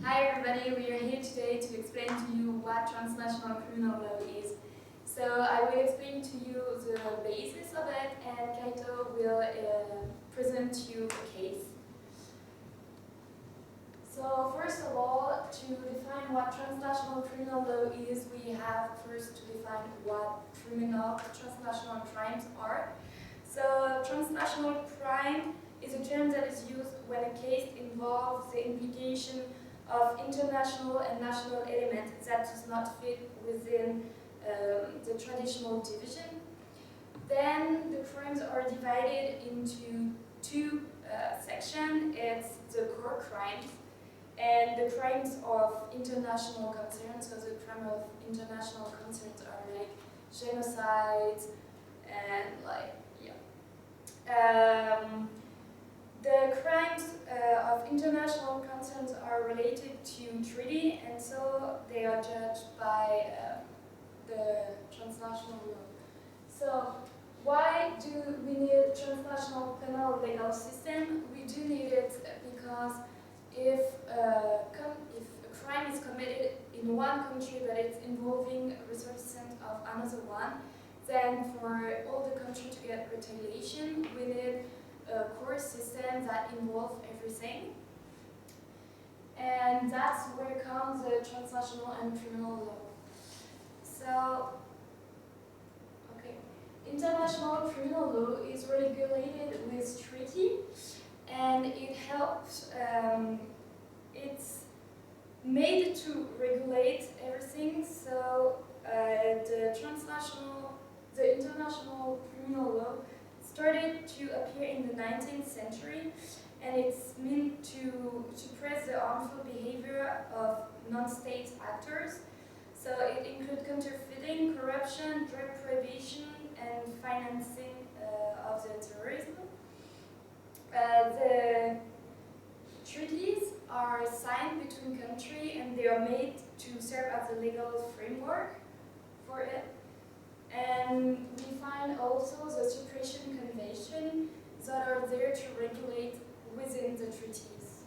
Hi everybody, we are here today to explain to you what transnational criminal law is. So I will explain to you the basis of it, and Kaito will present you a case. So first of all, to define what transnational criminal law is, we have first to define what transnational crimes are. So transnational crime is a term that is used when a case involves the implication of international and national elements that does not fit within the traditional division. Then the crimes are divided into two sections. It's the core crimes and the crimes of international concern. So the crimes of international concerns are like genocide and the crimes of international concerns are related to treaty, and so they are judged by the transnational law. So why do we need a transnational penal legal system? We do need it because if a crime is committed in one country but it's involving resources of another one, then for all the country to get retaliation, we need a court system that involves everything. And that's where comes the transnational and criminal law. So, okay, international criminal law is regulated with treaty, and it helps. It's made to regulate everything. So the international criminal law started to appear in the 19th century, and it's meant to suppress the harmful behavior of non-state actors. So it includes counterfeiting, corruption, drug prohibition, and financing of the terrorism. The treaties are signed between countries, and they are made to serve as a legal framework for it. And we find also the suppression convention that are there to regulate within the treaties.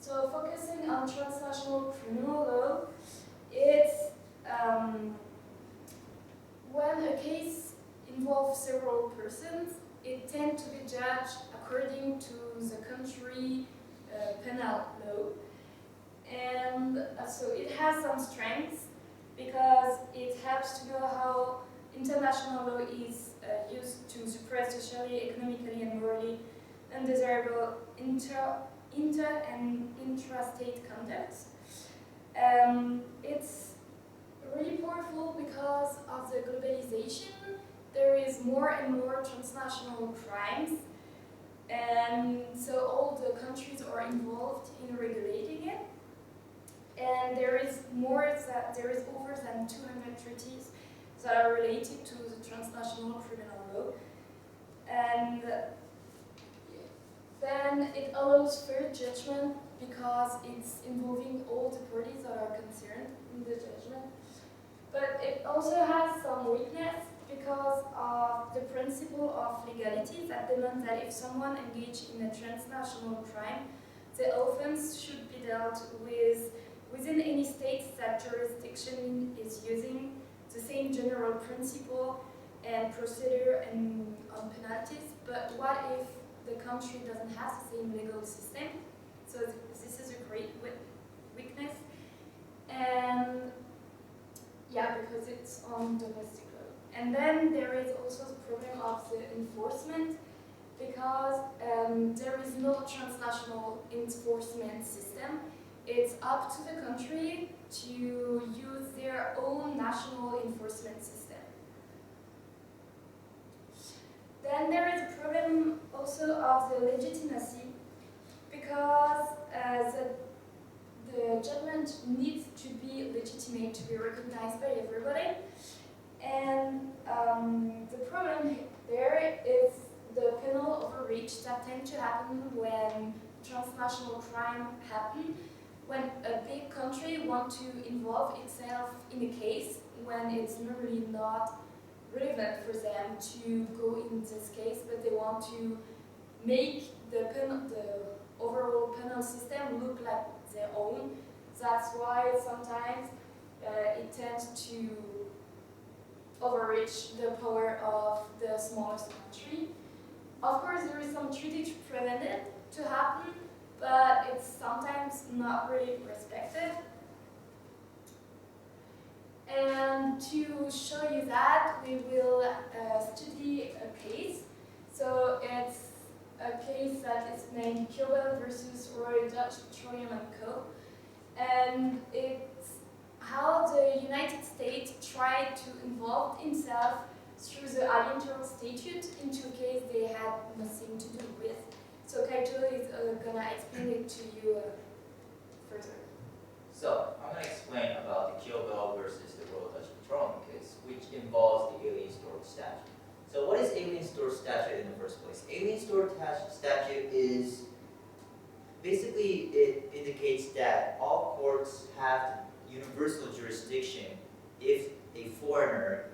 So focusing on transnational criminal law, it's when a case involves several persons, it tends to be judged according to the country penal law. And so it has some strengths, because it helps to know how international law is used to suppress socially, economically, and morally undesirable inter- and intrastate conducts. It's really powerful because of the globalization. There is more and more transnational crimes, and so all the countries are involved in regulating it. And there is over than 200 treaties that are related to the transnational criminal law. And then it allows fair judgment because it's involving all the parties that are concerned in the judgment. But it also has some weakness because of the principle of legality that demands that if someone engaged in a transnational crime, the offense should be dealt with within any states that jurisdiction is using the same general principle and procedure and on penalties. But what if the country doesn't have the same legal system? So this is a great weakness. And yeah, because it's on domestic law. And then there is also the problem of the enforcement, because there is no transnational enforcement system. It's up to the country to use their own national enforcement system. Then there is a problem also of the legitimacy, because the judgment needs to be legitimate, to be recognized by everybody. And the problem there is the penal overreach that tends to happen when transnational crime happen, when a big country wants to involve itself in a case when it's really not relevant for them to go in this case, but they want to make the overall penal system look like their own. That's why sometimes it tends to overreach the power of the smallest country. Of course, there is some treaty to prevent it to happen, but it's sometimes not really respected. And to show you that, we will study a case. So it's a case that is named Kilwell versus Royal Dutch Petroleum and Co. And it's how the United States tried to involve itself through the Alien Tort Statute into a case they had nothing to do with. So Kaito is gonna explain it to you further. So, I'm going to explain about the Kilwell versus the Royal Dutch Petroleum case, which involves the Alien Tort Statute. So, what is Alien Tort Statute in the first place? Alien Tort Statute is basically, it indicates that all courts have universal jurisdiction if a foreigner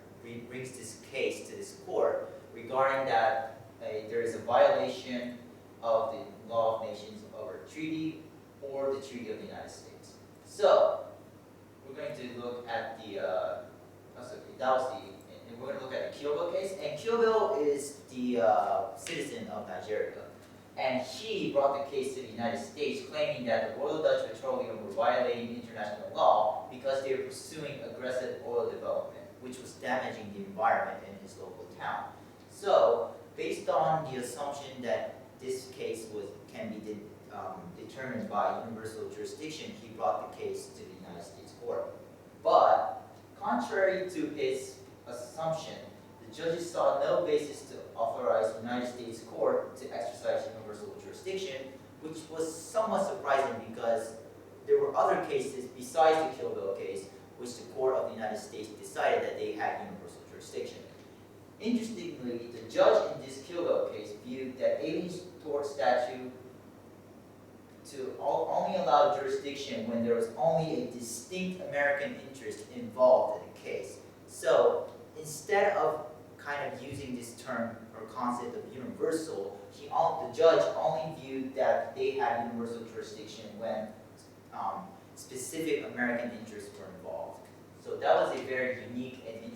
brings this case to this court regarding that there is a violation of the law of nations over a treaty or the Treaty of the United States. So, we're going to look at the, and we're going to look at the Kilwell case. And Kilwell is the citizen of Nigeria. And he brought the case to the United States claiming that the Royal Dutch Petroleum were violating international law because they were pursuing aggressive oil development, which was damaging the environment in his local town. So, based on the assumption that this case can be determined by universal jurisdiction, he brought the case to the United States court. But, contrary to his assumption, the judges saw no basis to authorize the United States court to exercise universal jurisdiction, which was somewhat surprising because there were other cases besides the Kilwell case which the court of the United States decided that they had universal jurisdiction. Interestingly, the judge in this Kilwell case viewed that Alien Tort Statute to only allow jurisdiction when there was only a distinct American interest involved in the case. So instead of kind of using this term or concept of universal, the judge only viewed that they had universal jurisdiction when specific American interests were involved. So that was a very unique and